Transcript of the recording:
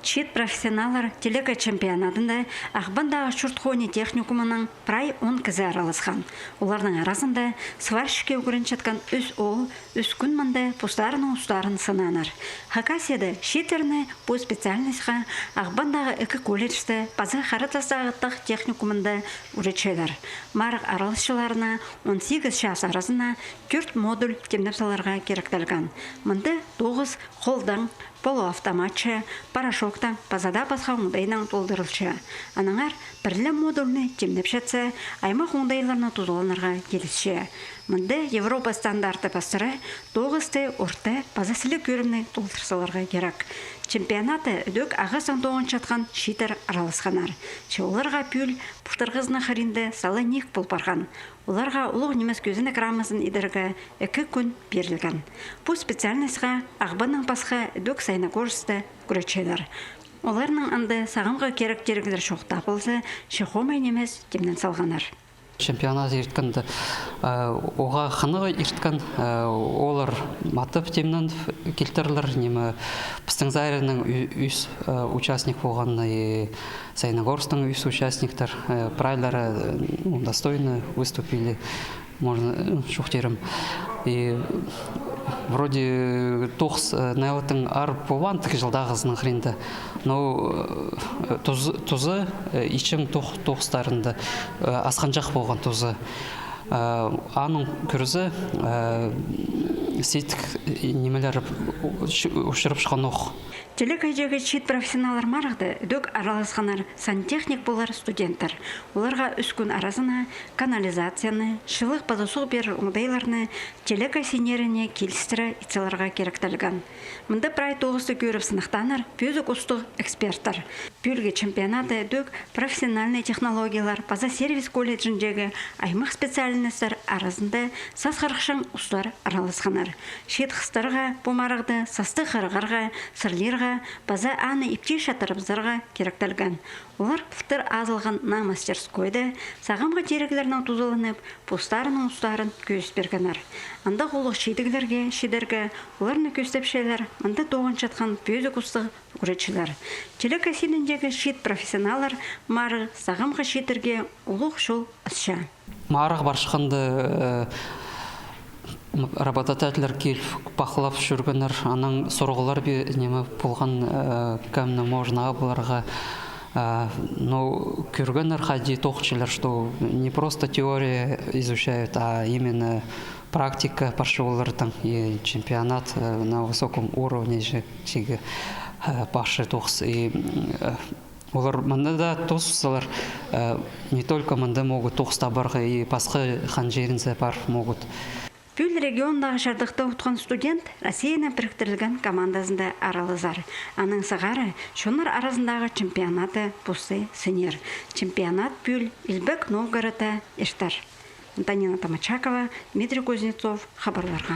Чит профессионалар телека чемпионатында Ақбандағы шүртхоне техникумының прай 10 кізі араласқан. Олардың арасында сварщикке өгірін жатқан үз ол, үз күн маңда пустарының ұстарын сынаныр. Хакасияда шетеріне бұл специальностьға Ақбандағы екі колледжді базы қаратастағыттық техникумында үретшелер. Марық аралысшыларына 18 час арасына 4 модуль темнепсаларға керектелген. Мұнда 9 қолдан полуавтоматчы, парашоктан, пазада басқа оңдайынан толдырылшы. Анаңар бірлі модульны темнеп жатса, аймақ оңдайларына тұзыланырға келісші. Мұнда Европа стандарты бастыры 9-ты орты базасылы көрімні толтырсаларға керек. Чемпионаты үдік ағасан тоғын жатқан шитер араласқанар. Оларға пүл пұштырғызына қаринді салы нек бұл барған. Оларға ұлық немес көзіні крамасын идіргі 2 күн берілген. Бұл специальностьға Ақбанның басқа үдік сайнагорысты күречелер. Оларның анды сағымға керектерігілер шоқта болса, шехомай немес темнен салғанар. Чемпионат ертканды оға қанығы ерткан олар матып темнен келтірілер немі Пыстыңзайрының үз участник болған Сайнагорстың үз участниктар прайлары достойно выступили, можно шухтерім. И вроде тоқс нәуіттің ар болған тік жылдағызының қырында. Но тұзы ичім тоқстарында асқан жақ болған тұзы. Аның күрізі сетік немелер ұшырып шыққан оқ. Телекайжағы чит профессионалар марықты үдік араласқанар сантехник болар студенттар. Оларға үз күн арасына канализацияны, шылық базасуq бер оңдайларны телекай сенеріне келістірі итсаларға керектілген. Мұнда прай 9-ты көріп сынықтанар пөзік ұстық эксперттар. Пөлге чемпионаты үдік профессиональный технологиялар база сервис колледжіндегі аймақ специальностьтар арасында сас қарықшын ұстар араласқанар. Шет қыстарға, бұмарықты, састы қарығарға, сырлерға, база аны ипте шатырымыздарға керектелген. Олар пұлтыр азылған на мастерскойды сағымға терегілерінің тұзылынып, пұстарының ұстарын көз бергенер. Анда қолық шедігілерге, шедерге, оларны көстепшелер, анда тоғын жатқан пөзік ұсты үретшілер. Телекасиніндегі шет профессионалар мары сағымға шедерге ұлық жол ұсша. Марық баршықанды работодателер келіп бақылап жүргенер, аның сұрғылар немі болған кәміні можна бұларға. Но көргенер хади тоқчылар, что не просто теория изучают, а именно практика паршылардың и чемпионат на высоком уровне жеге пашы тоқс. И олар мында да тоқсалар не только мында могут тоқста барға и басқа хан жерінсе бар могут. Пүл региондағы жардықты ұтқан студент Россияна біріктірілген командасында аралызар. Аның сағары шонар арасындағы чемпионаты бұсы сынер. Чемпионат пүл Илбек Новгорода ештар. Антонина Тамачакова, Дмитрий Кузнецов, хабарларға.